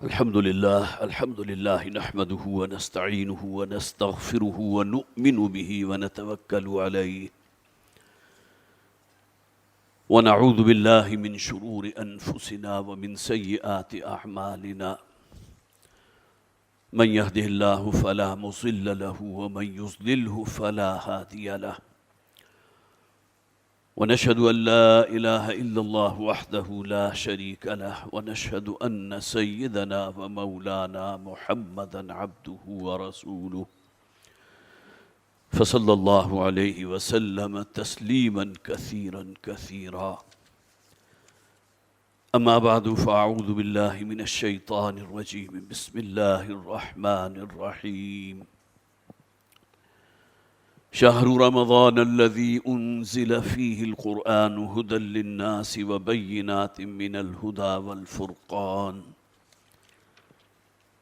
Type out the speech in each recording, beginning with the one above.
الحمد لله نحمده ونستعينه ونستغفره ونؤمن به ونتوكل عليه ونعوذ بالله من شرور أنفسنا ومن سيئات أعمالنا من يهده الله فلا مضل له ومن يضلله فلا هادي له ونشهد أن لا إله إلا الله وحده لا شريك له ونشهد أن سيدنا ومولانا محمدا عبده ورسوله فصلى الله عليه وسلم تسليما كثيرا كثيرا أما بعد فأعوذ بالله من الشيطان الرجيم بسم الله الرحمن الرحيم شهر رمضان الذي أنزل فيه القرآن هدى للناس وبينات من الهدى والفرقان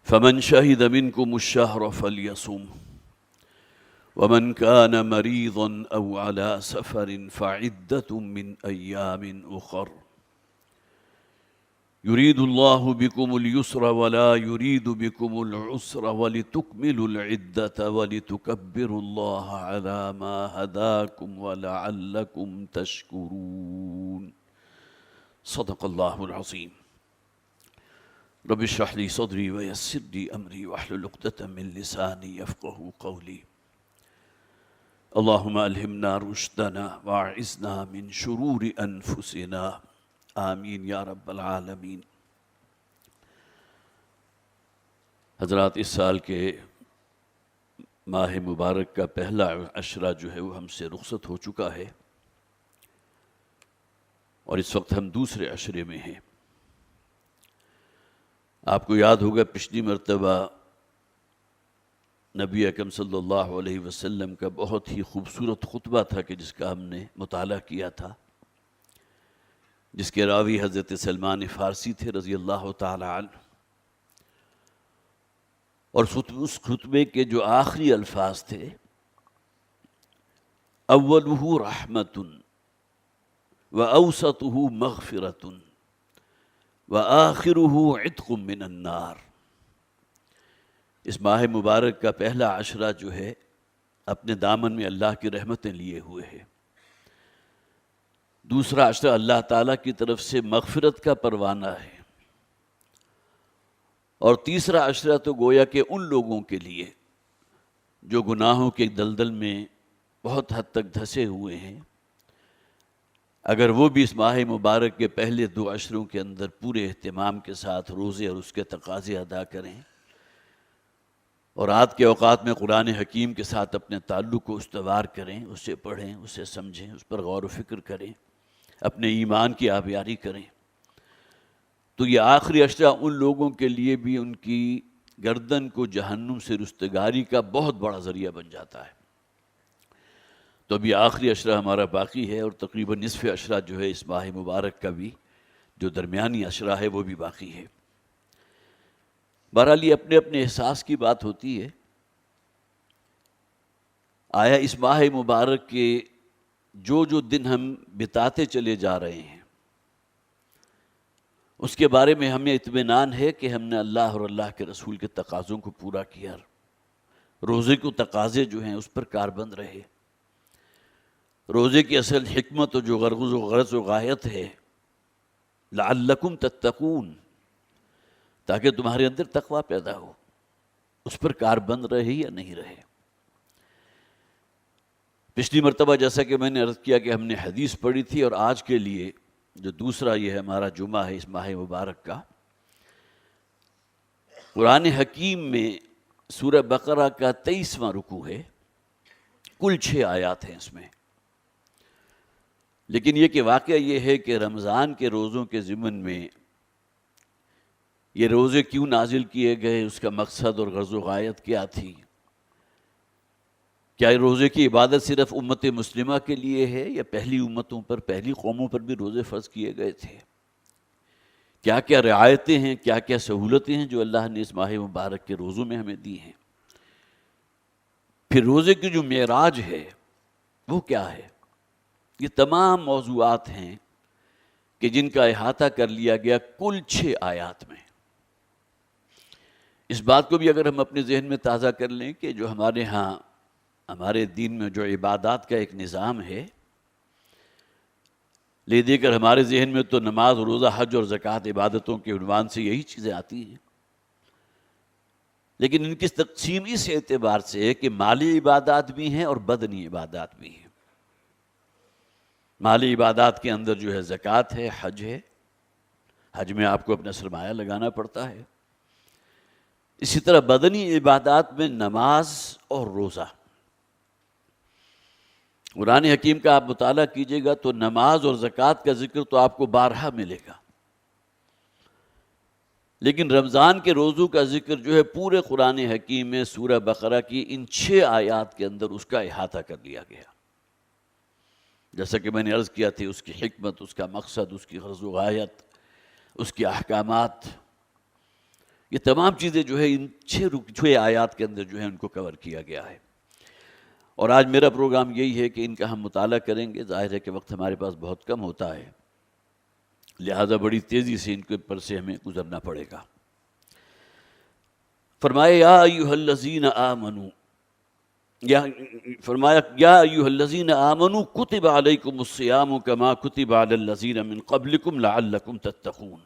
فمن شهد منكم الشهر فليصم ومن كان مريضا أو على سفر فعدة من أيام أخر يريد الله بكم اليسر ولا يريد بكم العسر ولتكملوا العدة ولتكبروا الله على ما هداكم ولعلكم تشكرون صدق الله العظيم رب اشرح لي صدري ويسر لي أمري واحلل عقدة من لساني يفقهوا قولي اللهم ألهمنا رشدنا واعذنا من شرور أنفسنا آمین یا رب العالمین۔ حضرات، اس سال کے ماہ مبارک کا پہلا عشرہ جو ہے وہ ہم سے رخصت ہو چکا ہے اور اس وقت ہم دوسرے عشرے میں ہیں۔ آپ کو یاد ہوگا پچھلی مرتبہ نبی اکرم صلی اللہ علیہ وسلم کا بہت ہی خوبصورت خطبہ تھا کہ جس کا ہم نے مطالعہ کیا تھا، جس کے راوی حضرت سلمان فارسی تھے رضی اللہ تعالی عنہ، اور اس خطبے کے جو آخری الفاظ تھے اولہ رحمت واوسطہ مغفرۃ وآخرہ عتق من النار۔ اس ماہ مبارک کا پہلا عشرہ جو ہے اپنے دامن میں اللہ کی رحمتیں لیے ہوئے ہے، دوسرا عشرہ اللہ تعالیٰ کی طرف سے مغفرت کا پروانہ ہے، اور تیسرا عشرہ تو گویا کہ ان لوگوں کے لیے جو گناہوں کے دلدل میں بہت حد تک دھسے ہوئے ہیں، اگر وہ بھی اس ماہ مبارک کے پہلے دو عشروں کے اندر پورے اہتمام کے ساتھ روزے اور اس کے تقاضے ادا کریں اور رات کے اوقات میں قرآن حکیم کے ساتھ اپنے تعلق کو استوار کریں، اسے پڑھیں، اسے سمجھیں، اس پر غور و فکر کریں، اپنے ایمان کی آبیاری کریں، تو یہ آخری عشرہ ان لوگوں کے لیے بھی ان کی گردن کو جہنم سے رستگاری کا بہت بڑا ذریعہ بن جاتا ہے۔ تو ابھی آخری عشرہ ہمارا باقی ہے اور تقریباً نصف عشرہ جو ہے اس ماہ مبارک کا بھی جو درمیانی عشرہ ہے وہ بھی باقی ہے۔ بہرحال یہ اپنے اپنے احساس کی بات ہوتی ہے۔ آیا اس ماہ مبارک کے جو دن ہم بتاتے چلے جا رہے ہیں اس کے بارے میں ہمیں اطمینان ہے کہ ہم نے اللہ اور اللہ کے رسول کے تقاضوں کو پورا کیا، روزے کو تقاضے جو ہیں اس پر کاربند رہے۔ روزے کی اصل حکمت اور جو غرض و غایت ہے لعلکم تتقون، تاکہ تمہارے اندر تقوی پیدا ہو، اس پر کاربند رہے یا نہیں رہے۔ پچھلی مرتبہ جیسا کہ میں نے عرض کیا کہ ہم نے حدیث پڑھی تھی، اور آج کے لیے جو دوسرا یہ ہمارا جمعہ ہے اس ماہ مبارک کا، قرآن حکیم میں سورہ بقرہ کا 23واں رکوع ہے، کل 6 آیات ہیں اس میں، لیکن یہ کہ واقعہ یہ ہے کہ رمضان کے روزوں کے ضمن میں یہ روزے کیوں نازل کیے گئے، اس کا مقصد اور غرض و غایت کیا تھی، کیا روزے کی عبادت صرف امت مسلمہ کے لیے ہے یا پہلی امتوں پر، پہلی قوموں پر بھی روزے فرض کیے گئے تھے، کیا کیا رعایتیں ہیں، کیا کیا سہولتیں ہیں جو اللہ نے اس ماہ مبارک کے روزوں میں ہمیں دی ہیں، پھر روزے کی جو معراج ہے وہ کیا ہے۔ یہ تمام موضوعات ہیں کہ جن کا احاطہ کر لیا گیا کل 6 آیات میں۔ اس بات کو بھی اگر ہم اپنے ذہن میں تازہ کر لیں کہ جو ہمارے ہاں ہمارے دین میں جو عبادات کا ایک نظام ہے، لے دے کر ہمارے ذہن میں تو نماز، روزہ، حج اور زکوٰۃ عبادتوں کے عنوان سے یہی چیزیں آتی ہیں، لیکن ان کی تقسیم اس اعتبار سے ہے کہ مالی عبادات بھی ہیں اور بدنی عبادات بھی ہیں۔ مالی عبادات کے اندر جو ہے زکوٰۃ ہے، حج ہے، حج میں آپ کو اپنا سرمایہ لگانا پڑتا ہے۔ اسی طرح بدنی عبادات میں نماز اور روزہ۔ قرآن حکیم کا آپ مطالعہ کیجئے گا تو نماز اور زکوٰۃ کا ذکر تو آپ کو بارہا ملے گا، لیکن رمضان کے روزوں کا ذکر جو ہے پورے قرآن حکیم میں سورہ بقرہ کی ان 6 آیات کے اندر اس کا احاطہ کر لیا گیا۔ جیسا کہ میں نے عرض کیا تھی، اس کی حکمت، اس کا مقصد، اس کی غرض و غایت، اس کے احکامات، یہ تمام چیزیں جو ہے ان 6 آیات کے اندر جو ہے ان کو کور کیا گیا ہے۔ اور آج میرا پروگرام یہی ہے کہ ان کا ہم مطالعہ کریں گے۔ ظاہر ہے کہ وقت ہمارے پاس بہت کم ہوتا ہے، لہذا بڑی تیزی سے ان کے اوپر سے ہمیں گزرنا پڑے گا۔ فرمایا یا ایھا الذین آمنوا، یا ایھا الذین آمنوا کتب علیکم الصیام کما کتب علی الذین من قبلکم لعلکم تتقون۔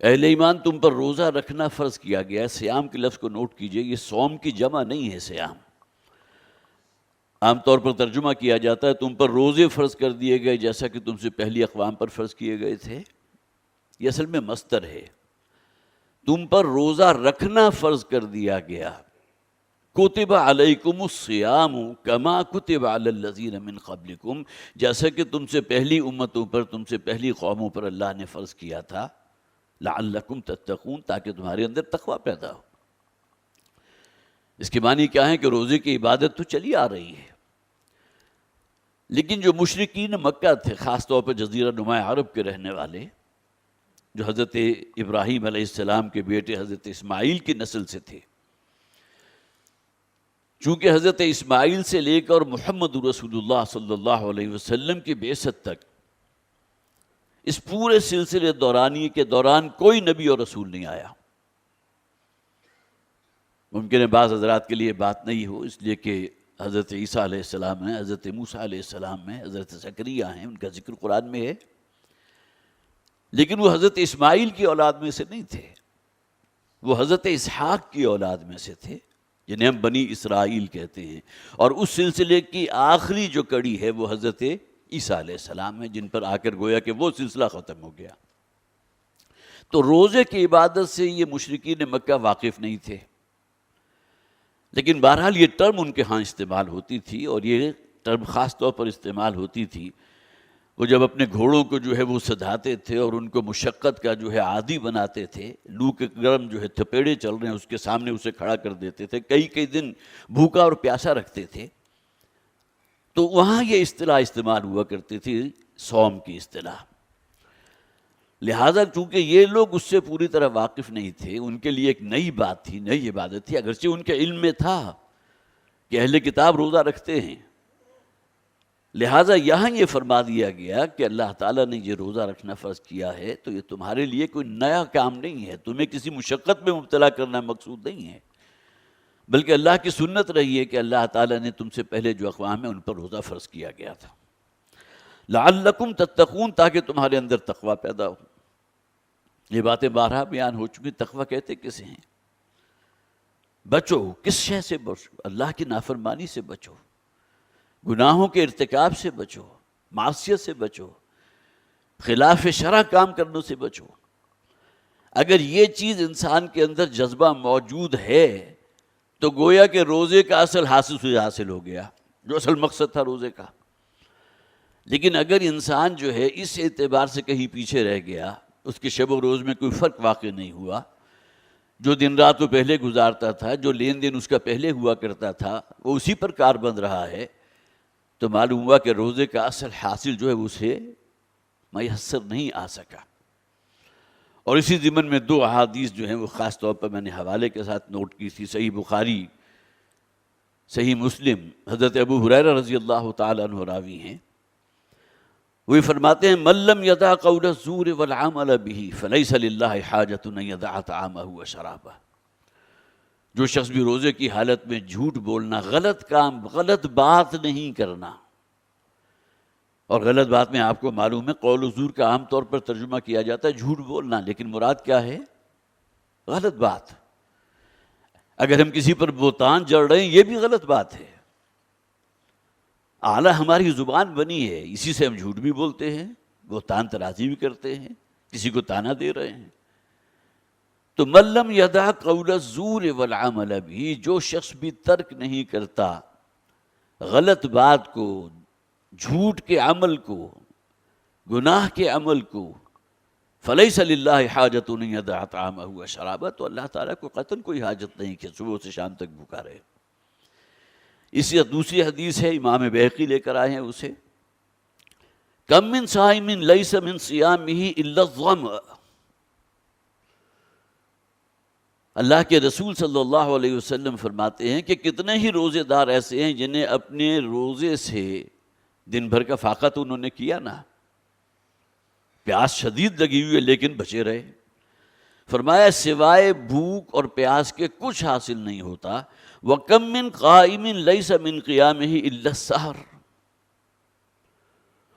اہل ایمان، تم پر روزہ رکھنا فرض کیا گیا ہے۔ صیام کے لفظ کو نوٹ کیجئے، یہ صوم کی جمع نہیں ہے صیام۔ عام طور پر ترجمہ کیا جاتا ہے تم پر روزے فرض کر دیے گئے جیسا کہ تم سے پہلی اقوام پر فرض کیے گئے تھے۔ یہ اصل میں مصدر ہے، تم پر روزہ رکھنا فرض کر دیا گیا۔ کتب علیکم الصیام کما کتب علی الذین من قبلکم، جیسا کہ تم سے پہلی امتوں پر، تم سے پہلی قوموں پر اللہ نے فرض کیا تھا، لعلکم تتقون، تاکہ تمہارے اندر تقوی پیدا ہو۔ اس کے معنی کیا ہے کہ روزے کی عبادت تو چلی آ رہی ہے، لیکن جو مشرکین مکہ تھے، خاص طور پر جزیرہ نما عرب کے رہنے والے، جو حضرت ابراہیم علیہ السلام کے بیٹے حضرت اسماعیل کی نسل سے تھے، چونکہ حضرت اسماعیل سے لے کر محمد رسول اللہ صلی اللہ علیہ وسلم کی بعثت تک اس پورے سلسلے دورانی کے دوران کوئی نبی اور رسول نہیں آیا۔ ممکن ہے بعض حضرات کے لیے بات نہیں ہو، اس لیے کہ حضرت عیسیٰ علیہ السلام ہیں، حضرت موسیٰ علیہ السلام ہیں، حضرت زکریا ہیں، ان کا ذکر قرآن میں ہے، لیکن وہ حضرت اسماعیل کی اولاد میں سے نہیں تھے، وہ حضرت اسحاق کی اولاد میں سے تھے، جنہیں ہم بنی اسرائیل کہتے ہیں، اور اس سلسلے کی آخری جو کڑی ہے وہ حضرت عیسیٰ علیہ السلام ہے، جن پر آ کر گویا کہ وہ سلسلہ ختم ہو گیا۔ تو روزے کی عبادت سے یہ مشرکین مکہ واقف نہیں تھے، لیکن بہرحال یہ ٹرم ان کے ہاں استعمال ہوتی تھی، اور یہ ٹرم خاص طور پر استعمال ہوتی تھی وہ جب اپنے گھوڑوں کو جو ہے وہ سدھاتے تھے اور ان کو مشقت کا جو ہے عادی بناتے تھے، لو کے گرم جو ہے تھپیڑے چل رہے ہیں اس کے سامنے اسے کھڑا کر دیتے تھے، کئی دن بھوکا اور پیاسا رکھتے تھے، تو وہاں یہ اصطلاح استعمال ہوا کرتی تھی، صوم کی اصطلاح۔ لہٰذا چونکہ یہ لوگ اس سے پوری طرح واقف نہیں تھے، ان کے لیے ایک نئی بات تھی، نئی عبادت تھی، اگرچہ ان کے علم میں تھا کہ اہل کتاب روزہ رکھتے ہیں، لہٰذا یہاں یہ فرما دیا گیا کہ اللہ تعالیٰ نے یہ روزہ رکھنا فرض کیا ہے تو یہ تمہارے لیے کوئی نیا کام نہیں ہے، تمہیں کسی مشقت میں مبتلا کرنا مقصود نہیں ہے، بلکہ اللہ کی سنت رہی ہے کہ اللہ تعالیٰ نے تم سے پہلے جو اقوام ہیں ان پر روزہ فرض کیا گیا تھا، لعلکم تتقون، تاکہ تمہارے اندر تقوی پیدا ہو۔ یہ باتیں بارہا بیان ہو چکی، تقوی کہتے کسے ہیں؟ بچو، کس شے سے بچو؟ اللہ کی نافرمانی سے بچو، گناہوں کے ارتکاب سے بچو، معصیت سے بچو، خلاف شرع کام کرنے سے بچو۔ اگر یہ چیز انسان کے اندر جذبہ موجود ہے تو گویا کہ روزے کا اصل حاصل ہو گیا، جو اصل مقصد تھا روزے کا۔ لیکن اگر انسان جو ہے اس اعتبار سے کہیں پیچھے رہ گیا، اس کے شب و روز میں کوئی فرق واقع نہیں ہوا، جو دن رات وہ پہلے گزارتا تھا، جو لین دین اس کا پہلے ہوا کرتا تھا، وہ اسی پر کار بند رہا ہے، تو معلوم ہوا کہ روزے کا اصل حاصل جو ہے اسے میسر نہیں آ سکا۔ اور اسی ضمن میں 2 احادیث جو ہیں وہ خاص طور پر میں نے حوالے کے ساتھ نوٹ کی تھی، صحیح بخاری، صحیح مسلم، حضرت ابو ہریرہ رضی اللہ تعالیٰ عنہ راوی ہیں، وہی فرماتے ہیں من لم یدع قول الزور والعمل به فلیس للہ حاجۃ ان یدع طعامہ وشرابہ. جو شخص بھی روزے کی حالت میں جھوٹ بولنا، غلط کام، غلط بات نہیں کرنا، اور غلط بات میں آپ کو معلوم ہے قول الزور کا عام طور پر ترجمہ کیا جاتا ہے جھوٹ بولنا، لیکن مراد کیا ہے؟ غلط بات. اگر ہم کسی پر بہتان جڑ رہے ہیں یہ بھی غلط بات ہے. اعلیٰ ہماری زبان بنی ہے، اسی سے ہم جھوٹ بھی بولتے ہیں، بہتان ترازی بھی کرتے ہیں، کسی کو تانا دے رہے ہیں. تو من لم یدع قول الزور والعمل به، جو شخص بھی ترک نہیں کرتا غلط بات کو، جھوٹ کے عمل کو، گناہ کے عمل کو، فلیس للہ حاجۃ ان یدع طعامہ وشرابہ، تو اللہ تعالیٰ کو قطعاً کوئی حاجت نہیں کہ صبح سے شام تک بھوکا رہے. اسی دوسری حدیث ہے، امام بیہقی لے کر آئے ہیں اسے، کم من صائم لیس من صیامہ الا الظمأ. اللہ کے رسول صلی اللہ علیہ وسلم فرماتے ہیں کہ کتنے ہی روزے دار ایسے ہیں جنہیں اپنے روزے سے دن بھر کا فاقہ تو انہوں نے کیا نا، پیاس شدید لگی ہوئی ہے لیکن بچے رہے. فرمایا سوائے بھوک اور پیاس کے کچھ حاصل نہیں ہوتا. وَكَم مِّن قَائِمٍ لَيْسَ مِن قِيَامِهِ إِلَّا السَّحْرُ.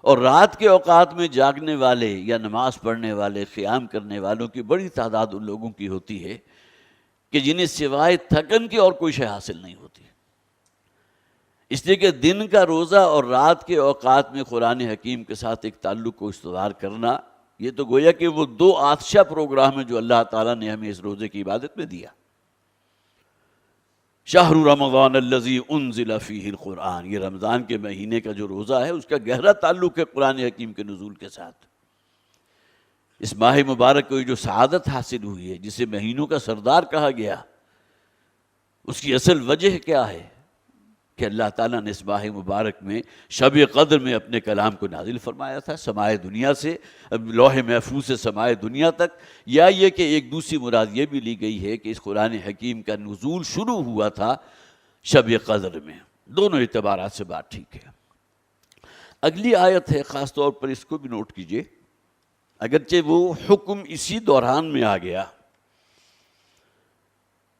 اور رات کے اوقات میں جاگنے والے یا نماز پڑھنے والے، قیام کرنے والوں کی بڑی تعداد ان لوگوں کی ہوتی ہے کہ جنہیں سوائے تھکن کی اور کوئی شے حاصل نہیں ہوتی. اس لیے کہ دن کا روزہ اور رات کے اوقات میں قرآن حکیم کے ساتھ ایک تعلق کو استوار کرنا، یہ تو گویا کہ وہ دو آتشہ پروگرام ہے جو اللہ تعالیٰ نے ہمیں اس روزے کی عبادت میں دیا. شہر رمضان الذی انزل فیہ القرآن، یہ رمضان کے مہینے کا جو روزہ ہے اس کا گہرا تعلق ہے قرآن حکیم کے نزول کے ساتھ. اس ماہ مبارک کو جو سعادت حاصل ہوئی ہے، جسے مہینوں کا سردار کہا گیا، اس کی اصل وجہ کیا ہے؟ کہ اللہ تعالیٰ نے اس ماہ مبارک میں شب قدر میں اپنے کلام کو نازل فرمایا تھا، سمائے دنیا سے، لوح محفوظ سے سمائے دنیا تک. یا یہ کہ ایک دوسری مراد یہ بھی لی گئی ہے کہ اس قرآن حکیم کا نزول شروع ہوا تھا شب قدر میں. دونوں اعتبارات سے بات ٹھیک ہے. اگلی آیت ہے، خاص طور پر اس کو بھی نوٹ کیجئے، اگرچہ وہ حکم اسی دوران میں آ گیا.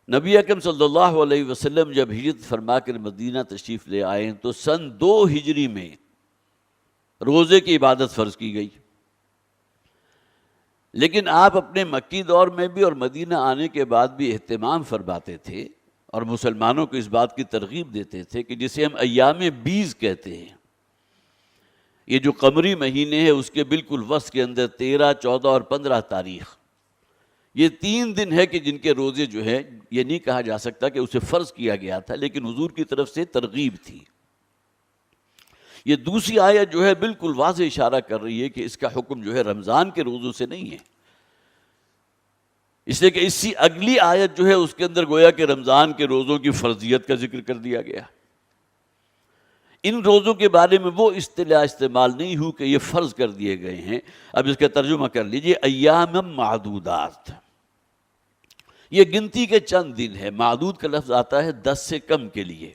نبی اکرم صلی اللہ علیہ وسلم جب ہجرت فرما کر مدینہ تشریف لے آئے تو سن 2 ہجری میں روزے کی عبادت فرض کی گئی. لیکن آپ اپنے مکی دور میں بھی اور مدینہ آنے کے بعد بھی اہتمام فرماتے تھے اور مسلمانوں کو اس بات کی ترغیب دیتے تھے کہ جسے ہم ایام بیز کہتے ہیں، یہ جو قمری مہینے ہیں اس کے بالکل وسط کے اندر 13، 14 اور 15 تاریخ، یہ 3 دن ہے کہ جن کے روزے جو ہے، یہ نہیں کہا جا سکتا کہ اسے فرض کیا گیا تھا، لیکن حضور کی طرف سے ترغیب تھی. یہ دوسری آیت جو ہے بالکل واضح اشارہ کر رہی ہے کہ اس کا حکم جو ہے رمضان کے روزوں سے نہیں ہے، اس لیے کہ اسی اگلی آیت جو ہے اس کے اندر گویا کہ رمضان کے روزوں کی فرضیت کا ذکر کر دیا گیا. ان روزوں کے بارے میں وہ اصطلاح استعمال نہیں ہو کہ یہ فرض کر دیے گئے ہیں. اب اس کا ترجمہ کر لیجئے، ایام معدودات، یہ گنتی کے چند دن ہے. معدود کا لفظ آتا ہے 10 سے کم کے لیے،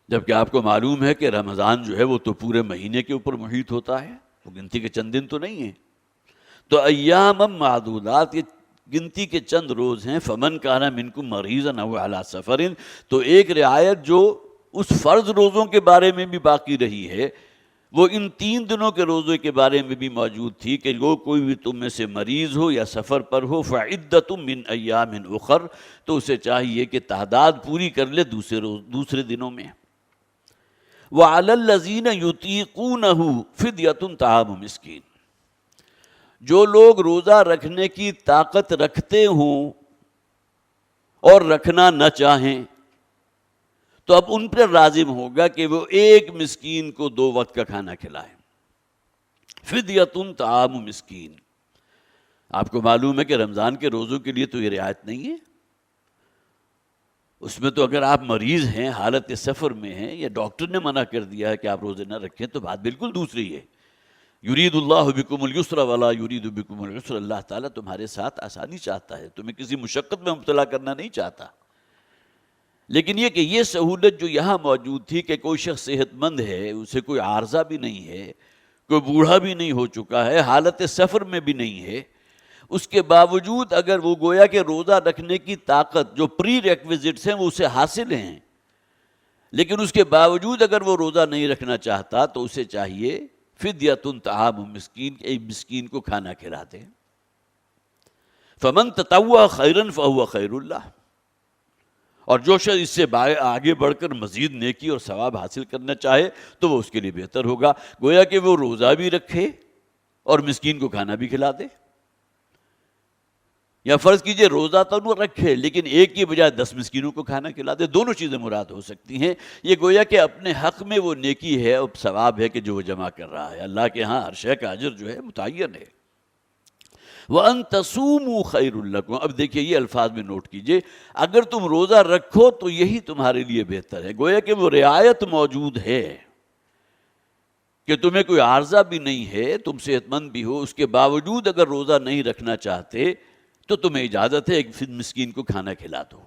جبکہ آپ کو معلوم ہے کہ رمضان جو ہے وہ تو پورے مہینے کے اوپر محیط ہوتا ہے، وہ گنتی کے چند دن تو نہیں ہیں. تو ایام معدودات یہ گنتی کے چند روز ہیں. فمن کان منکم مریضا او علی سفر، تو ایک رعایت جو اس فرض روزوں کے بارے میں بھی باقی رہی ہے وہ ان 3 دنوں کے روزے کے بارے میں بھی موجود تھی کہ وہ کوئی بھی تم میں سے مریض ہو یا سفر پر ہو، فعدۃ من ایام اخر، تو اسے چاہیے کہ تعداد پوری کر لے دوسرے دنوں میں. وعلی الذین یطیقونہ فدیۃ طعام مسکین، جو لوگ روزہ رکھنے کی طاقت رکھتے ہوں اور رکھنا نہ چاہیں تو اب ان پر لازم ہوگا کہ وہ ایک مسکین کو 2 وقت کا کھانا کھلائیں. فدیۃ طعام مسکین. آپ کو معلوم ہے کہ رمضان کے روزوں کے لیے تو یہ رعایت نہیں ہے. اس میں تو اگر آپ مریض ہیں، حالت سفر میں ہیں، یا ڈاکٹر نے منع کر دیا ہے کہ آپ روزے نہ رکھیں، تو بات بالکل دوسری ہے. یرید اللہ بکم الیسر ولا یرید بکم العسر، اللہ تعالیٰ تمہارے ساتھ آسانی چاہتا ہے، تمہیں کسی مشقت میں مبتلا کرنا نہیں چاہتا. لیکن یہ کہ یہ سہولت جو یہاں موجود تھی کہ کوئی شخص صحت مند ہے، اسے کوئی عارضہ بھی نہیں ہے، کوئی بوڑھا بھی نہیں ہو چکا ہے، حالت سفر میں بھی نہیں ہے، اس کے باوجود اگر وہ گویا کہ روزہ رکھنے کی طاقت، جو پری ریکویزٹس ہیں وہ اسے حاصل ہیں، لیکن اس کے باوجود اگر وہ روزہ نہیں رکھنا چاہتا تو اسے چاہیے فدیۃ طعام مسکین، ایک مسکین کو کھانا کھلا دے۔ فمن تطوع خیرا فہو خیر اللہ، اور جو شخص اس سے آگے بڑھ کر مزید نیکی اور ثواب حاصل کرنا چاہے تو وہ اس کے لیے بہتر ہوگا، گویا کہ وہ روزہ بھی رکھے اور مسکین کو کھانا بھی کھلا دے، یا فرض کیجئے روزہ تو نہ رکھے لیکن ایک کی بجائے 10 مسکینوں کو کھانا کھلا دے، دونوں چیزیں مراد ہو سکتی ہیں۔ یہ گویا کہ اپنے حق میں وہ نیکی ہے اور ثواب ہے کہ جو وہ جمع کر رہا ہے، اللہ کے ہاں ہر شے کا اجر جو ہے متعین ہے۔ وَأَن تَصُومُوا خَيْرٌ لَكُمْ، اب دیکھیے یہ الفاظ میں نوٹ کیجئے، اگر تم روزہ رکھو تو یہی تمہارے لیے بہتر ہے، گویا کہ وہ رعایت موجود ہے کہ تمہیں کوئی عارضہ بھی نہیں ہے، تم صحت مند بھی ہو، اس کے باوجود اگر روزہ نہیں رکھنا چاہتے تو تمہیں اجازت ہے ایک مسکین کو کھانا کھلا دو۔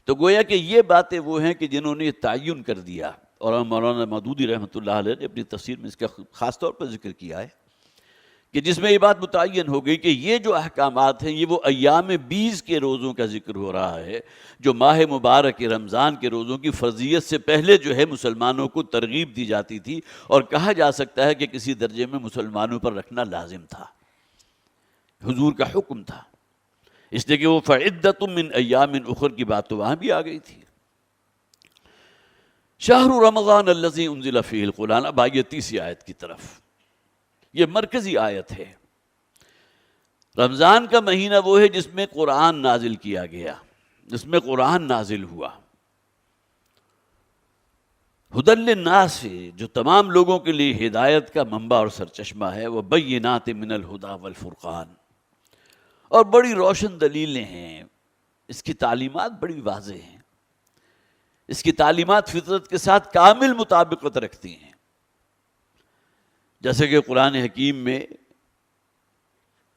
تو گویا کہ یہ باتیں وہ ہیں کہ جنہوں نے تعین کر دیا، اور مولانا مودودی رحمۃ اللہ علیہ نے اپنی تفسیر میں اس کا خاص طور پر ذکر کیا ہے کہ جس میں یہ بات متعین ہو گئی کہ یہ جو احکامات ہیں یہ وہ ایام 20 کے روزوں کا ذکر ہو رہا ہے، جو ماہ مبارک رمضان کے روزوں کی فرضیت سے پہلے جو ہے مسلمانوں کو ترغیب دی جاتی تھی، اور کہا جا سکتا ہے کہ کسی درجے میں مسلمانوں پر رکھنا لازم تھا، حضور کا حکم تھا، اس لیے کہ وہ فعدۃ من ایام اخر کی بات تو وہاں بھی آ گئی تھی۔ شہر رمضان الذی انزل فیہ القرآن، اب آئیے تیسری آیت کی طرف، یہ مرکزی آیت ہے۔ رمضان کا مہینہ وہ ہے جس میں قرآن نازل کیا گیا، جس میں قرآن نازل ہوا، ھدی للناس، جو تمام لوگوں کے لیے ہدایت کا منبع اور سرچشمہ ہے، وبینات من الہدی والفرقان، اور بڑی روشن دلیلیں ہیں، اس کی تعلیمات بڑی واضح ہیں، اس کی تعلیمات فطرت کے ساتھ کامل مطابقت رکھتی ہیں، جیسے کہ قرآن حکیم میں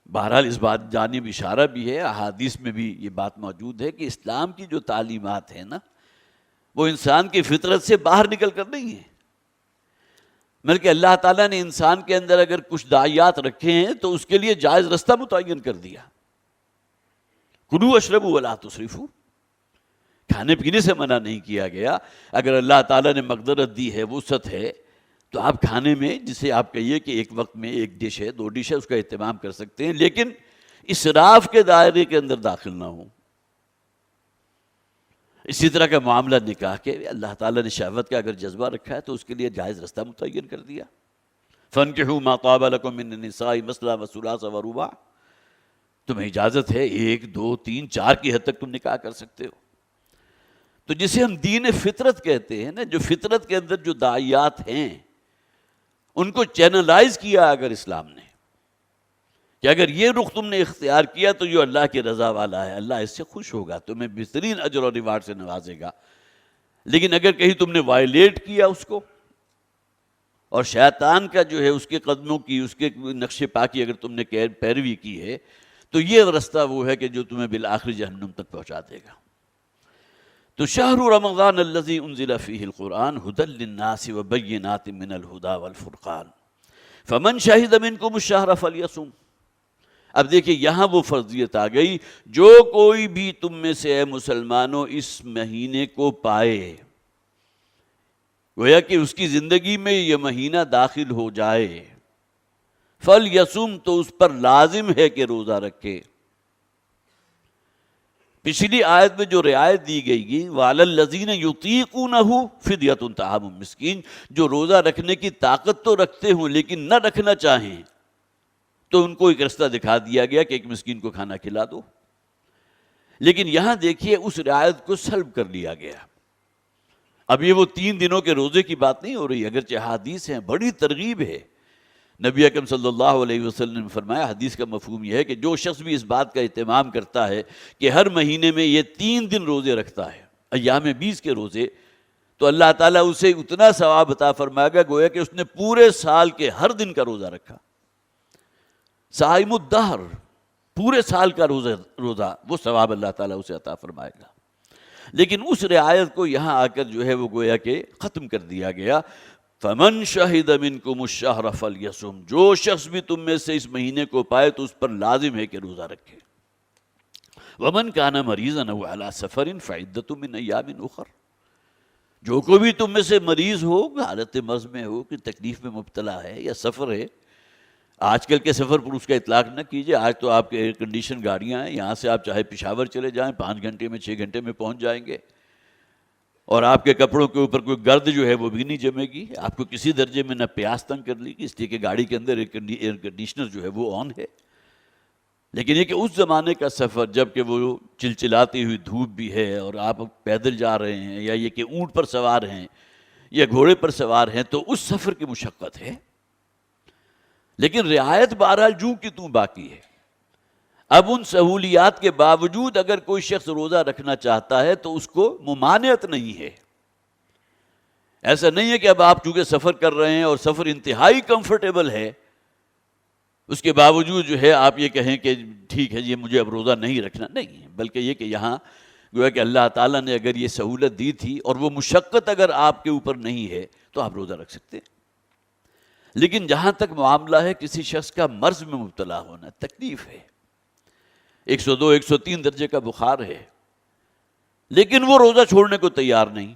بہرحال اس بات جانب اشارہ بھی ہے، احادیث میں بھی یہ بات موجود ہے کہ اسلام کی جو تعلیمات ہیں نا وہ انسان کی فطرت سے باہر نکل کر نہیں ہیں، بلکہ اللہ تعالیٰ نے انسان کے اندر اگر کچھ داعیات رکھے ہیں تو اس کے لیے جائز رستہ متعین کر دیا، کلوا واشربوا ولا تسرفوا، کھانے پینے سے منع نہیں کیا گیا۔ اگر اللہ تعالیٰ نے مقدرت دی ہے، وسعت ہے، تو آپ کھانے میں، جسے آپ کہیے کہ ایک وقت میں 1 ڈش ہے 2 ڈش ہے، اس کا اہتمام کر سکتے ہیں، لیکن اسراف کے دائرے کے اندر داخل نہ ہوں۔ اسی طرح کا معاملہ نکاح کے، اللہ تعالیٰ نے شہوت کا اگر جذبہ رکھا ہے تو اس کے لیے جائز رستہ متعین کر دیا، فَانكِحُوا مَا طَابَ لَكُم مِّنَ النِّسَاءِ مَثْنَىٰ وَثُلَاثَ وَرُبَاعَ، تمہیں اجازت ہے 1 2 3 4 کی حد تک تم نکاح کر سکتے ہو۔ تو جسے ہم دین فطرت کہتے ہیں نا، جو فطرت کے اندر جو داعیات ہیں ان کو چینلائز کیا اگر اسلام نے، کہ اگر یہ رخ تم نے اختیار کیا تو یہ اللہ کی رضا والا ہے، اللہ اس سے خوش ہوگا، تمہیں بہترین اجر اور ریوارڈ سے نوازے گا، لیکن اگر کہیں تم نے وائلیٹ کیا اس کو، اور شیطان کا جو ہے اس کے قدموں کی، اس کے نقش پا کی اگر تم نے پیروی کی ہے، تو یہ رستہ وہ ہے کہ جو تمہیں بالآخر جہنم تک پہنچا دے گا۔ تو شہر رمضان الذی انزل فیہ القرآن ھدی للناس وبینات من الہدی والفرقان فمن شہد منکم الشہر فلیصم۔ اب دیکھیں یہاں وہ فرضیت آ گئی، جو کوئی بھی تم میں سے اے مسلمانوں اس مہینے کو پائے، گویا کہ اس کی زندگی میں یہ مہینہ داخل ہو جائے، فلیصم، تو اس پر لازم ہے کہ روزہ رکھے۔ پچھلی آیت میں جو رعایت دی گئی وَعَلَى الَّذِينَ يُطِيقُونَهُ فِدْيَةٌ طَعَامُ مِسْكِينٍ، جو روزہ رکھنے کی طاقت تو رکھتے ہوں لیکن نہ رکھنا چاہیں تو ان کو ایک رستہ دکھا دیا گیا کہ ایک مسکین کو کھانا کھلا دو۔ لیکن یہاں دیکھیے اس رعایت کو سلب کر لیا گیا۔ اب یہ وہ 3 دنوں کے روزے کی بات نہیں ہو رہی، اگرچہ حدیث ہیں، بڑی ترغیب ہے۔ نبی اکرم صلی اللہ علیہ وسلم نے فرمایا، حدیث کا مفہوم یہ ہے کہ جو شخص بھی اس بات کا اہتمام کرتا ہے کہ ہر مہینے میں یہ 3 دن روزے رکھتا ہے، ایام 20 کے روزے، تو اللہ تعالیٰ اسے اتنا ثواب عطا فرمائے گا گویا کہ اس نے پورے سال کے ہر دن کا روزہ رکھا۔ صائم الدہر، پورے سال کا روزہ، وہ ثواب اللہ تعالیٰ اسے عطا فرمائے گا۔ لیکن اس رعایت کو یہاں آ کر جو ہے وہ گویا کہ ختم کر دیا گیا۔ فمن شہد منکم الشہر فلیصم، جو شخص بھی تم میں سے اس مہینے کو پائے تو اس پر لازم ہے کہ روزہ رکھے۔ ومن کان مریضا او علی سفر فعدۃ من ایام اخر، جو کوئی بھی تم میں سے مریض ہو، حالت مرض میں ہو، کہ تکلیف میں مبتلا ہے یا سفر ہے، آج کل کے سفر پر اس کا اطلاق نہ کیجیے، آج تو آپ کے ایئر کنڈیشن گاڑیاں ہیں، یہاں سے آپ چاہے پشاور چلے جائیں 5 گھنٹے میں 6 گھنٹے میں پہنچ جائیں گے، اور آپ کے کپڑوں کے اوپر کوئی گرد جو ہے وہ بھی نہیں جمے گی، آپ کو کسی درجے میں نہ پیاس تنگ کر لی گی، اس لیے کہ گاڑی کے اندر ایئر کنڈیشنر جو ہے وہ آن ہے۔ لیکن یہ کہ اس زمانے کا سفر جب کہ وہ چلچلاتی ہوئی دھوپ بھی ہے اور آپ پیدل جا رہے ہیں، یا یہ کہ اونٹ پر سوار ہیں یا گھوڑے پر سوار ہیں، تو اس سفر کی مشقت ہے، لیکن رعایت بہرحال جوں کی توں باقی ہے۔ اب ان سہولیات کے باوجود اگر کوئی شخص روزہ رکھنا چاہتا ہے تو اس کو ممانعت نہیں ہے۔ ایسا نہیں ہے کہ اب آپ چونکہ سفر کر رہے ہیں اور سفر انتہائی کمفرٹیبل ہے، اس کے باوجود جو ہے آپ یہ کہیں کہ ٹھیک ہے یہ مجھے اب روزہ نہیں رکھنا، نہیں، بلکہ یہ کہ یہاں گویا کہ اللہ تعالیٰ نے اگر یہ سہولت دی تھی اور وہ مشقت اگر آپ کے اوپر نہیں ہے تو آپ روزہ رکھ سکتے ہیں۔ لیکن جہاں تک معاملہ ہے کسی شخص کا مرض میں مبتلا ہونا، تکلیف ہے، 102 103 درجے کا بخار ہے، لیکن وہ روزہ چھوڑنے کو تیار نہیں،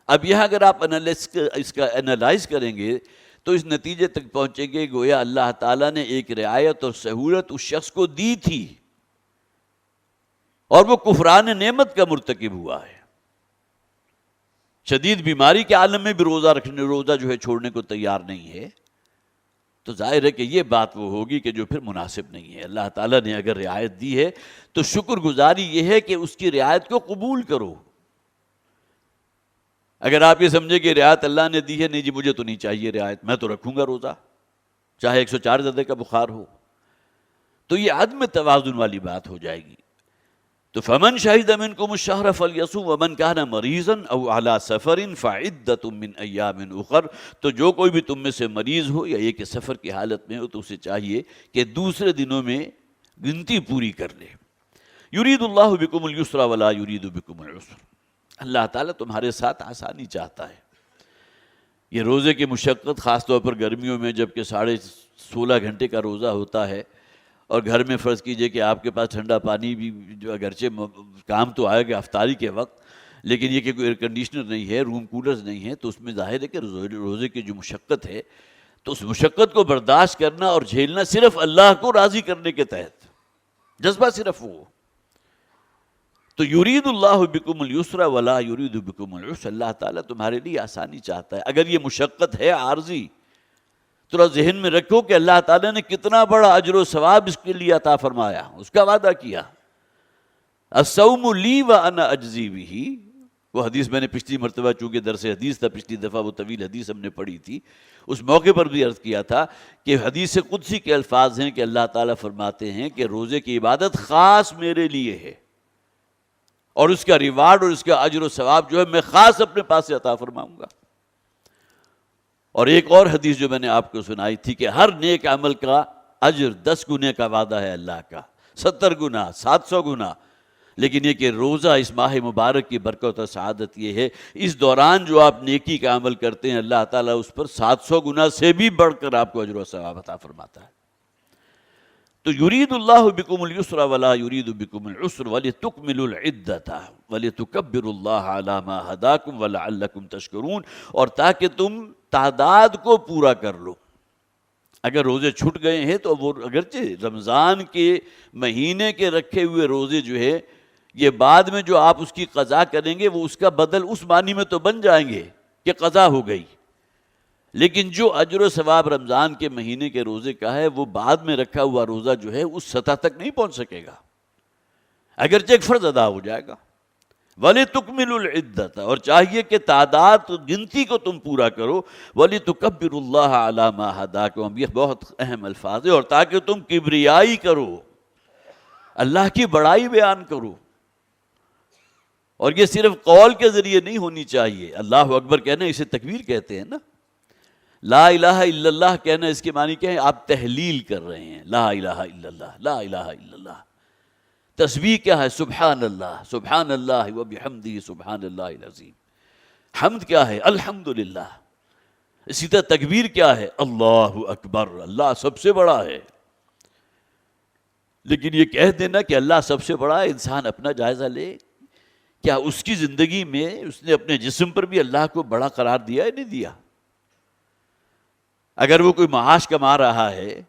اب یہاں اگر آپ اس کا انالائز کریں گے تو اس نتیجے تک پہنچیں گے گویا اللہ تعالیٰ نے ایک رعایت اور سہولت اس شخص کو دی تھی اور وہ کفران نعمت کا مرتکب ہوا ہے۔ شدید بیماری کے عالم میں بھی روزہ جو ہے چھوڑنے کو تیار نہیں ہے، تو ظاہر ہے کہ یہ بات وہ ہوگی کہ جو پھر مناسب نہیں ہے۔ اللہ تعالیٰ نے اگر رعایت دی ہے تو شکر گزاری یہ ہے کہ اس کی رعایت کو قبول کرو۔ اگر آپ یہ سمجھے کہ رعایت اللہ نے دی ہے، نہیں جی مجھے تو نہیں چاہیے رعایت، میں تو رکھوں گا روزہ چاہے 104 درجے کا بخار ہو، تو یہ عدم توازن والی بات ہو جائے گی۔ تو فمن شہد منکم الشہر فلیصم ومن کان مریضا او علی سفر فعدۃ من ایام اخر، تو جو کوئی بھی تم میں سے مریض ہو یا یہ کہ سفر کی حالت میں ہو تو اسے چاہیے کہ دوسرے دنوں میں گنتی پوری کر لے۔ یرید اللہ بکم الیسر ولا یرید بکم العسر، اللہ تعالیٰ تمہارے ساتھ آسانی چاہتا ہے۔ یہ روزے کی مشقت خاص طور پر گرمیوں میں جب کہ 16.5 گھنٹے کا روزہ ہوتا ہے، اور گھر میں فرض کیجئے کہ آپ کے پاس ٹھنڈا پانی بھی جو اگرچہ کام تو آئے گا افطاری کے وقت، لیکن یہ کہ کوئی ایئر کنڈیشنر نہیں ہے، روم کولرز نہیں ہیں، تو اس میں ظاہر ہے کہ روزے کی جو مشقت ہے تو اس مشقت کو برداشت کرنا اور جھیلنا صرف اللہ کو راضی کرنے کے تحت، جذبہ صرف وہ۔ تو یرید اللہ بکم الیسر ولا یرید بکم العسر، اللہ تعالیٰ تمہارے لیے آسانی چاہتا ہے۔ اگر یہ مشقت ہے عارضی تو ذہن میں رکھو کہ اللہ تعالیٰ نے کتنا بڑا اجر و ثواب اس کے لیے عطا فرمایا، اس کا وعدہ کیا۔ الصوم لی وانا اجزی بہ، وہ حدیث میں نے پچھلی مرتبہ چونکہ درس حدیث تھا، پچھلی دفعہ وہ طویل حدیث ہم نے پڑھی تھی، اس موقع پر بھی عرض کیا تھا کہ حدیث قدسی کے الفاظ ہیں کہ اللہ تعالیٰ فرماتے ہیں کہ روزے کی عبادت خاص میرے لیے ہے، اور اس کا ریوارڈ اور اس کا اجر و ثواب جو ہے میں خاص اپنے پاس سے عطا فرماؤں گا۔ اور ایک اور حدیث جو میں نے آپ کو سنائی تھی کہ ہر نیک عمل کا اجر 10 گنے کا وعدہ ہے اللہ کا، 70 گنا، 700 گنا۔ لیکن یہ کہ روزہ اس ماہ مبارک کی برکت اور سعادت یہ ہے، اس دوران جو آپ نیکی کا عمل کرتے ہیں اللہ تعالیٰ اس پر 700 گنا سے بھی بڑھ کر آپ کو اجر و ثواب عطا فرماتا ہے۔ تو یرید اللہ بکم الیسر ولا یرید بکم العسر ولتکملوا العدۃ ولتکبروا اللہ علی ما ھداکم ولعلکم تشکرون، اور تاکہ تم تعداد کو پورا کر لو۔ اگر روزے چھٹ گئے ہیں تو وہ اگرچہ رمضان کے مہینے کے رکھے ہوئے روزے جو ہے یہ بعد میں جو آپ اس کی قضا کریں گے وہ اس کا بدل اس معنی میں تو بن جائیں گے کہ قضا ہو گئی، لیکن جو اجر و ثواب رمضان کے مہینے کے روزے کا ہے وہ بعد میں رکھا ہوا روزہ جو ہے اس سطح تک نہیں پہنچ سکے گا، اگرچہ ایک فرض ادا ہو جائے گا۔ وَلِتُكْمِلُوا الْعِدَّةَ، اور چاہیے کہ تعداد گنتی کو تم پورا کرو، وَلِتُكَبِّرُوا اللَّهَ عَلَى مَا هَدَاكُمْ، یہ بہت اہم الفاظ ہے، اور تاکہ تم کبریائی کرو، اللہ کی بڑائی بیان کرو، اور یہ صرف قول کے ذریعے نہیں ہونی چاہیے۔ اللہ اکبر کہنا اسے تکبیر کہتے ہیں نا، لا الہ الا اللہ کہنا اس کے معنی کیا ہے؟ آپ تحلیل کر رہے ہیں، لا الہ الا اللہ، لا الہ الا اللہ۔ تسبیح کیا ہے؟ سبحان اللہ، سبحان اللہ وبحمدہ، سبحان اللہ العظیم۔ حمد کیا ہے؟ الحمدللہ. اسی طرح تکبیر کیا ہے؟ اللہ اکبر، اللہ سب سے بڑا ہے. لیکن یہ کہہ دینا کہ اللہ سب سے بڑا ہے، انسان اپنا جائزہ لے. کیا اس کی زندگی میں اس نے اپنے جسم پر بھی اللہ کو بڑا قرار دیا یا نہیں دیا؟ اگر وہ کوئی معاش کما رہا ہے،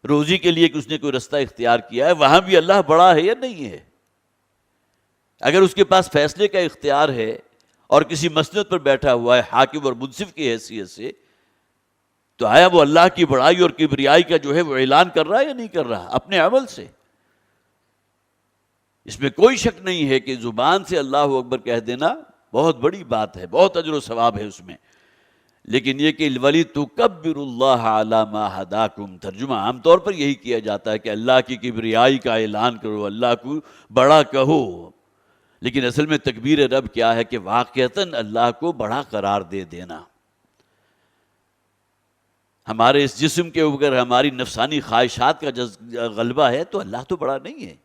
روزی کے لیے کہ اس نے کوئی رستہ اختیار کیا ہے، وہاں بھی اللہ بڑا ہے یا نہیں ہے؟ اگر اس کے پاس فیصلے کا اختیار ہے اور کسی مسند پر بیٹھا ہوا ہے حاکم اور منصف کی حیثیت سے، تو آیا وہ اللہ کی بڑائی اور کبریائی کا جو ہے وہ اعلان کر رہا ہے یا نہیں کر رہا اپنے عمل سے؟ اس میں کوئی شک نہیں ہے کہ زبان سے اللہ اکبر کہہ دینا بہت بڑی بات ہے، بہت اجر و ثواب ہے اس میں. لیکن یہ کہ وَلِتُكَبِّرُوا اللَّهَ عَلَى مَا هَدَاكُمْ، ترجمہ عام طور پر یہی کیا جاتا ہے کہ اللہ کی کبریائی کا اعلان کرو، اللہ کو بڑا کہو. لیکن اصل میں تکبیر رب کیا ہے کہ واقعتاً اللہ کو بڑا قرار دے دینا. ہمارے اس جسم کے اوپر ہماری نفسانی خواہشات کا غلبہ ہے تو اللہ تو بڑا نہیں ہے.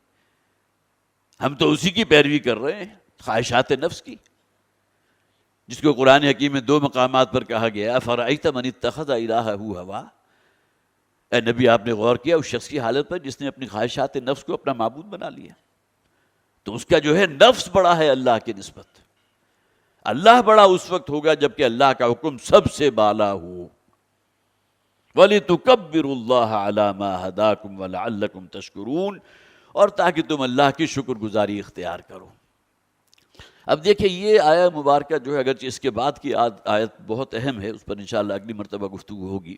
ہم تو اسی کی پیروی کر رہے ہیں، خواہشات نفس کی، جس کو قرآن حکیم میں 2 مقامات پر کہا گیا افرأیت من اتخذ الہہ ہوا. اے نبی آپ نے غور کیا اس شخص کی حالت پر جس نے اپنی خواہشات نفس کو اپنا معبود بنا لیا؟ تو اس کا جو ہے نفس بڑا ہے اللہ کی نسبت. اللہ بڑا اس وقت ہوگا جبکہ اللہ کا حکم سب سے بالا ہو. وَلِتُكَبِّرُوا اللَّهَ عَلَى مَا هَدَاكُمْ وَلَعَلَّكُمْ تَشْكُرُونَ، اور تاکہ تم اللہ کی شکر گزاری اختیار کرو. اب دیکھیں یہ آیہ مبارکہ جو ہے اگرچہ اس کے بعد کی آیت بہت اہم ہے، اس پر انشاءاللہ اگلی مرتبہ گفتگو ہوگی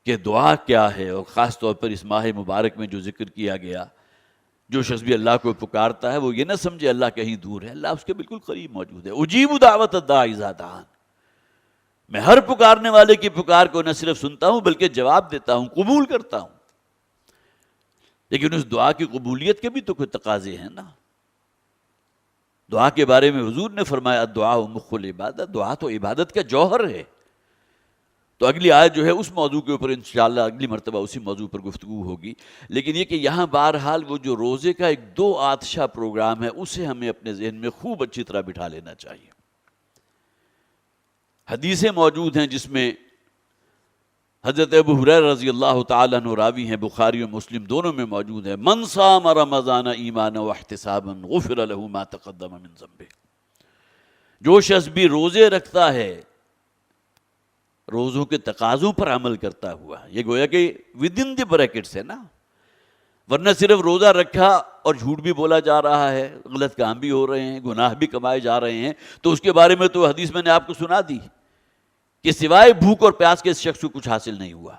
کہ دعا کیا ہے، اور خاص طور پر اس ماہ مبارک میں جو ذکر کیا گیا، جو شخص بھی اللہ کو پکارتا ہے وہ یہ نہ سمجھے اللہ کہیں دور ہے، اللہ اس کے بالکل قریب موجود ہے. اجیب دعوت الداعی اذا دعان، میں ہر پکارنے والے کی پکار کو نہ صرف سنتا ہوں بلکہ جواب دیتا ہوں، قبول کرتا ہوں. لیکن اس دعا کی قبولیت کے بھی تو کوئی تقاضے ہیں نا. دعا کے بارے میں حضور نے فرمایا الدعاء مخ العبادت، دعا تو عبادت کا جوہر ہے. تو اگلی آیت جو ہے اس موضوع کے اوپر انشاءاللہ اگلی مرتبہ اسی موضوع پر گفتگو ہوگی. لیکن یہ کہ یہاں بہرحال وہ جو روزے کا ایک 2 آتشہ پروگرام ہے اسے ہمیں اپنے ذہن میں خوب اچھی طرح بٹھا لینا چاہیے. حدیثیں موجود ہیں جس میں حضرت ابو ہریرہ رضی اللہ تعالیٰ عنہ راوی ہیں، بخاری و مسلم دونوں میں موجود ہے، من صام رمضان ایمانا واحتسابا غفر له ما تقدم من ذنبه. جو شخص بھی روزے رکھتا ہے روزوں کے تقاضوں پر عمل کرتا ہوا، یہ گویا کہ ود ان دی بریکٹس ہے نا، ورنہ صرف روزہ رکھا اور جھوٹ بھی بولا جا رہا ہے، غلط کام بھی ہو رہے ہیں، گناہ بھی کمائے جا رہے ہیں، تو اس کے بارے میں تو حدیث میں نے آپ کو سنا دی کہ سوائے بھوک اور پیاس کے اس شخص کو کچھ حاصل نہیں ہوا.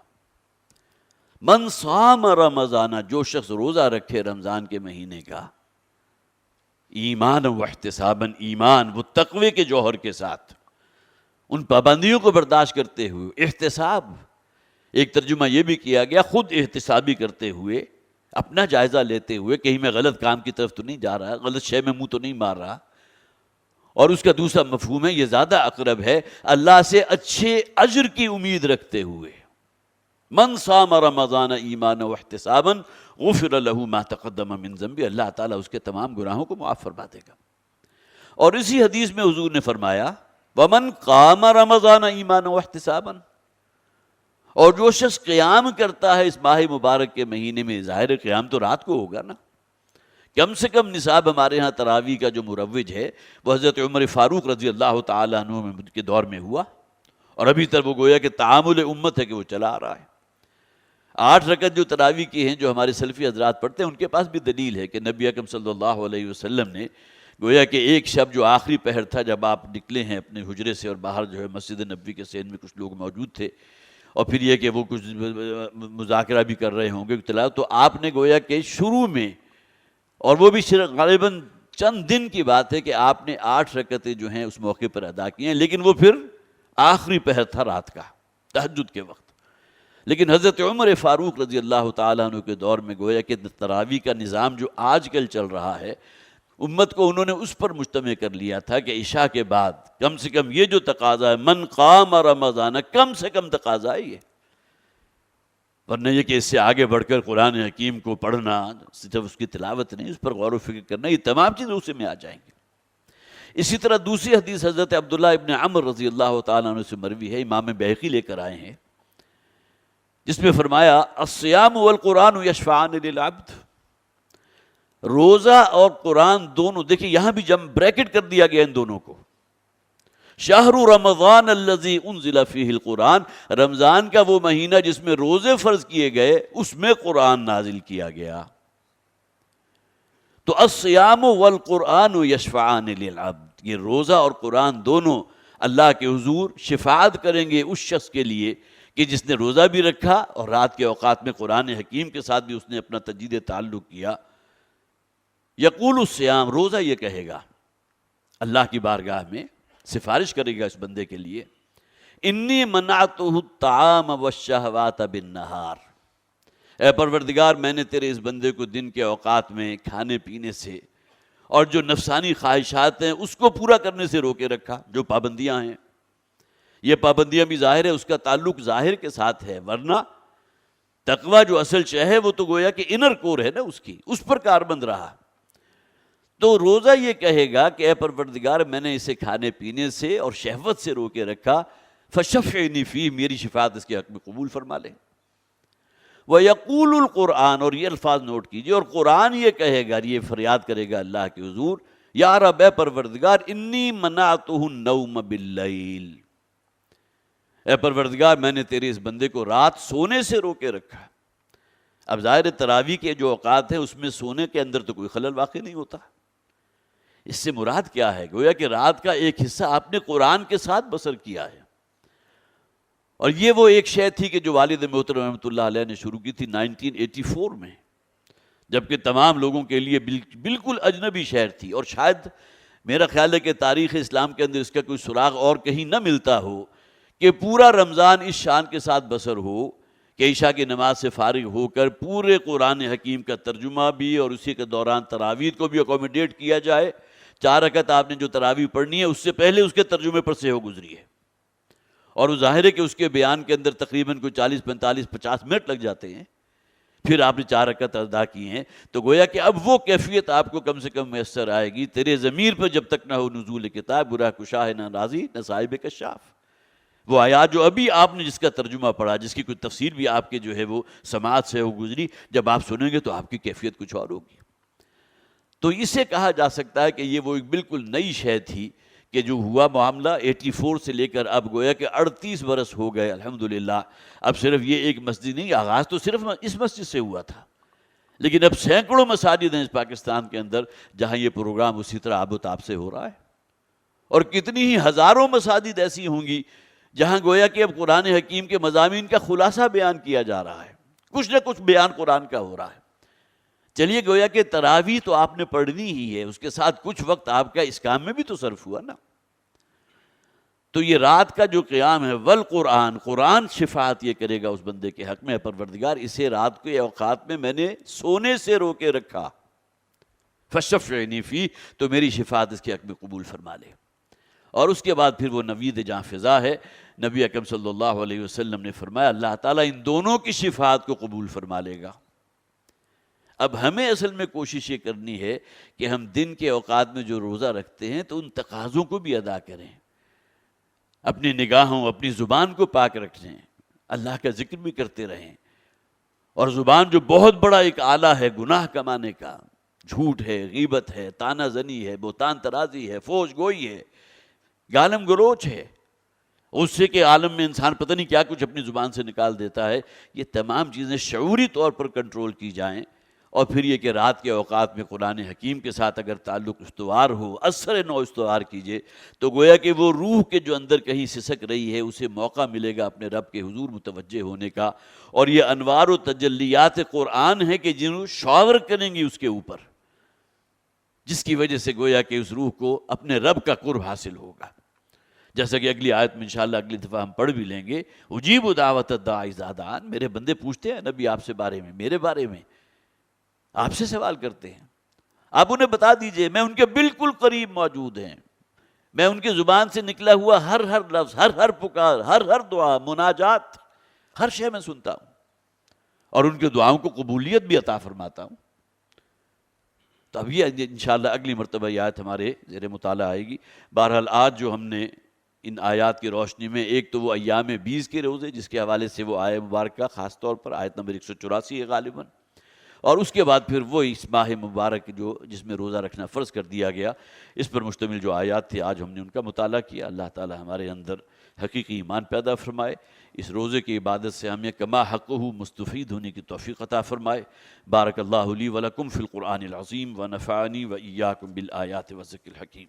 من صام رمضان، جو شخص روزہ رکھے رمضان کے مہینے کا، ایمان و احتساباً، ایمان وہ تقوی کے جوہر کے ساتھ، ان پابندیوں کو برداشت کرتے ہوئے، احتساب ایک ترجمہ یہ بھی کیا گیا خود احتسابی کرتے ہوئے، اپنا جائزہ لیتے ہوئے، کہیں میں غلط کام کی طرف تو نہیں جا رہا، غلط شے میں منہ تو نہیں مار رہا. اور اس کا دوسرا مفہوم ہے، یہ زیادہ اقرب ہے، اللہ سے اچھے اجر کی امید رکھتے ہوئے. من صام رمضان ایمانا واحتسابا غفر له ما تقدم من ذنبه، اللہ تعالیٰ اس کے تمام گناہوں کو معاف فرما دے گا. اور اسی حدیث میں حضور نے فرمایا ومن قام رمضان ایمانا واحتسابا، اور جو شخص قیام کرتا ہے اس ماہ مبارک کے مہینے میں، ظاہر قیام تو رات کو ہوگا نا، کم سے کم نصاب ہمارے ہاں تراویح کا جو مروج ہے وہ حضرت عمر فاروق رضی اللہ تعالیٰ عنہ کے دور میں ہوا، اور ابھی تک وہ گویا کہ تعامل امت ہے کہ وہ چلا آ رہا ہے. 8 رکعت جو تراویح کی ہیں جو ہمارے سلفی حضرات پڑھتے ہیں ان کے پاس بھی دلیل ہے کہ نبی اکرم صلی اللہ علیہ وسلم نے گویا کہ ایک شب جو آخری پہر تھا، جب آپ نکلے ہیں اپنے حجرے سے اور باہر جو ہے مسجد نبوی کے سین میں کچھ لوگ موجود تھے، اور پھر یہ کہ وہ کچھ مذاکرہ بھی کر رہے ہوں گے تلاوت، تو آپ نے گویا کہ شروع میں، اور وہ بھی غالباً چند دن کی بات ہے کہ آپ نے 8 رکعتیں جو ہیں اس موقع پر ادا کی ہیں، لیکن وہ پھر آخری پہر تھا رات کا، تہجد کے وقت. لیکن حضرت عمر فاروق رضی اللہ تعالیٰ عنہ کے دور میں گویا کہ تراویح کا نظام جو آج کل چل رہا ہے، امت کو انہوں نے اس پر مجتمع کر لیا تھا کہ عشاء کے بعد کم سے کم یہ جو تقاضا ہے من قام رمضان، کم سے کم تقاضا ہے یہ، ورنہ یہ کہ اس سے آگے بڑھ کر قرآن حکیم کو پڑھنا، صرف اس کی تلاوت نہیں، اس پر غور و فکر کرنا، یہ تمام چیزیں اسی میں آ جائیں گی. اسی طرح دوسری حدیث حضرت عبداللہ ابن عمر رضی اللہ تعالیٰ عنہ سے مروی ہے، امام بیہقی لے کر آئے ہیں، جس میں فرمایا الصیام والقرآن یشفعان للعبد، روزہ اور قرآن دونوں، دیکھیں یہاں بھی جم بریکٹ کر دیا گیا ان دونوں کو، شہر رمضان الذی انزل فیہ القرآن، رمضان کا وہ مہینہ جس میں روزے فرض کیے گئے اس میں قرآن نازل کیا گیا۔ تو الصیام والقرآن یشفعان للعبد، یہ روزہ اور قرآن دونوں اللہ کے حضور شفاعت کریں گے اس شخص کے لیے کہ جس نے روزہ بھی رکھا اور رات کے اوقات میں قرآن حکیم کے ساتھ بھی اس نے اپنا تجدید تعلق کیا۔ یقول الصیام، روزہ یہ کہے گا اللہ کی بارگاہ میں، سفارش کرے گا اس بندے کے لیے، انی منعتہ الطعام والشہوات بالنہار، اے پروردگار میں نے تیرے اس بندے کو دن کے اوقات میں کھانے پینے سے اور جو نفسانی خواہشات ہیں اس کو پورا کرنے سے روکے رکھا، جو پابندیاں ہیں۔ یہ پابندیاں بھی ظاہر ہے اس کا تعلق ظاہر کے ساتھ ہے، ورنہ تقویٰ جو اصل شے ہے وہ تو گویا کہ انر کور ہے نا اس کی، اس پر کاربند رہا۔ تو روزہ یہ کہے گا کہ اے پروردگار میں نے اسے کھانے پینے سے اور شہوت سے روکے رکھا، فشفعنی فیہ، میری شفاعت اس کے حق میں قبول فرما لے۔ وَيَقُولُ الْقُرْآنُ، اور یہ الفاظ نوٹ کیجئے، اور قرآن یہ کہے گا، یہ فریاد کرے گا اللہ کے حضور، یا رب اے پروردگار انی منعتہ النوم باللیل، اے پروردگار میں نے تیرے اس بندے کو رات سونے سے روکے رکھا۔ اب ظاہر تراویح کے جو اوقات ہیں اس میں سونے کے اندر تو کوئی خلل واقع نہیں ہوتا، اس سے مراد کیا ہے؟ گویا کہ رات کا ایک حصہ آپ نے قرآن کے ساتھ بسر کیا ہے، اور یہ وہ ایک شے تھی کہ جو والد محترم رحمۃ اللہ علیہ نے شروع کی تھی 1984 میں، جبکہ تمام لوگوں کے لیے بالکل اجنبی شہر تھی، اور شاید میرا خیال ہے کہ تاریخ اسلام کے اندر اس کا کوئی سراغ اور کہیں نہ ملتا ہو کہ پورا رمضان اس شان کے ساتھ بسر ہو کہ عشاء کی نماز سے فارغ ہو کر پورے قرآن حکیم کا ترجمہ بھی اور اسی کے دوران تراویح کو بھی اکوموڈیٹ کیا جائے۔ 4 رکعت آپ نے جو تراویح پڑھنی ہے اس سے پہلے اس کے ترجمے پر سے ہو گزری ہے، اور وہ ظاہر ہے کہ اس کے بیان کے اندر تقریباً کوئی 40 45 50 منٹ لگ جاتے ہیں، پھر آپ نے 4 رکعت ادا کی ہیں، تو گویا کہ اب وہ کیفیت آپ کو کم سے کم میسر آئے گی، تیرے ضمیر پر جب تک نہ ہو نزول کتاب، برا کشا ہے نہ راضی نہ صاحب کشاف۔ وہ آیات جو ابھی آپ نے جس کا ترجمہ پڑھا، جس کی کوئی تفسیر بھی آپ کے جو ہے وہ سماعت سے ہو گزری، جب آپ سنیں گے تو آپ کی کیفیت کچھ اور ہوگی۔ تو اسے کہا جا سکتا ہے کہ یہ وہ ایک بالکل نئی شے تھی کہ جو ہوا معاملہ 84 سے لے کر اب گویا کہ 38 برس ہو گئے الحمدللہ۔ اب صرف یہ ایک مسجد نہیں، آغاز تو صرف اس مسجد سے ہوا تھا، لیکن اب سینکڑوں مساجد ہیں اس پاکستان کے اندر جہاں یہ پروگرام اسی طرح آب و تاب سے ہو رہا ہے، اور کتنی ہی ہزاروں مساجد ایسی ہوں گی جہاں گویا کہ اب قرآن حکیم کے مضامین کا خلاصہ بیان کیا جا رہا ہے، کچھ نہ کچھ بیان قرآن کا ہو رہا ہے۔ چلیے گویا کہ تراویح تو آپ نے پڑھنی ہی ہے، اس کے ساتھ کچھ وقت آپ کا اس کام میں بھی تو صرف ہوا نا۔ تو یہ رات کا جو قیام ہے، والقرآن، قرآن شفاعت یہ کرے گا اس بندے کے حق میں، پروردگار اسے رات کے اوقات میں نے سونے سے روکے رکھا، فشفعنی فیہ، تو میری شفاعت اس کے حق میں قبول فرما لے۔ اور اس کے بعد پھر وہ نوید جاں فضا ہے، نبی اکرم صلی اللہ علیہ وسلم نے فرمایا اللہ تعالیٰ ان دونوں کی شفاعت کو قبول فرما لے گا۔ اب ہمیں اصل میں کوشش یہ کرنی ہے کہ ہم دن کے اوقات میں جو روزہ رکھتے ہیں تو ان تقاضوں کو بھی ادا کریں، اپنی نگاہوں اپنی زبان کو پاک رکھیں، اللہ کا ذکر بھی کرتے رہیں، اور زبان جو بہت بڑا ایک آلہ ہے گناہ کمانے کا، جھوٹ ہے، غیبت ہے، تانہ زنی ہے، بہتان ترازی ہے، فوش گوئی ہے، گالم گلوچ ہے، غصے کے عالم میں انسان پتہ نہیں کیا کچھ اپنی زبان سے نکال دیتا ہے۔ یہ تمام چیزیں شعوری طور پر کنٹرول کی جائیں، اور پھر یہ کہ رات کے اوقات میں قرآن حکیم کے ساتھ اگر تعلق استوار ہو، اثر نو استوار کیجئے، تو گویا کہ وہ روح کے جو اندر کہیں سسک رہی ہے اسے موقع ملے گا اپنے رب کے حضور متوجہ ہونے کا، اور یہ انوار و تجلیات قرآن ہے کہ جنہوں شاور کریں گی اس کے اوپر، جس کی وجہ سے گویا کہ اس روح کو اپنے رب کا قرب حاصل ہوگا۔ جیسا کہ اگلی آیت میں انشاءاللہ اگلی دفعہ ہم پڑھ بھی لیں گے، اجیب دعوت الداعی اذا دعان، میرے بندے پوچھتے ہیں نبی آپ سے بارے میں، میرے بارے میں آپ سے سوال کرتے ہیں، آپ انہیں بتا دیجئے میں ان کے بالکل قریب موجود ہیں، میں ان کی زبان سے نکلا ہوا ہر لفظ، ہر پکار، ہر دعا، مناجات، ہر شے میں سنتا ہوں، اور ان کے دعاؤں کو قبولیت بھی عطا فرماتا ہوں۔ تو اب یہ انشاءاللہ اگلی مرتبہ یہ آیت ہمارے زیر مطالعہ آئے گی۔ بہرحال آج جو ہم نے ان آیات کی روشنی میں، ایک تو وہ ایام 20 کے روزے جس کے حوالے سے وہ آیت مبارکہ خاص طور پر آیت نمبر 184 ہے غالباً، اور اس کے بعد پھر وہ اس ماہ مبارک جو جس میں روزہ رکھنا فرض کر دیا گیا، اس پر مشتمل جو آیات تھے آج ہم نے ان کا مطالعہ کیا۔ اللہ تعالی ہمارے اندر حقیقی ایمان پیدا فرمائے، اس روزے کی عبادت سے ہمیں کما حقہ مستفید ہونے کی توفیق عطا فرمائے۔ بارک اللہ لی ولکم فی القرآن العظیم ونفعنی وإیاکم بالآیات والذکر الحکیم۔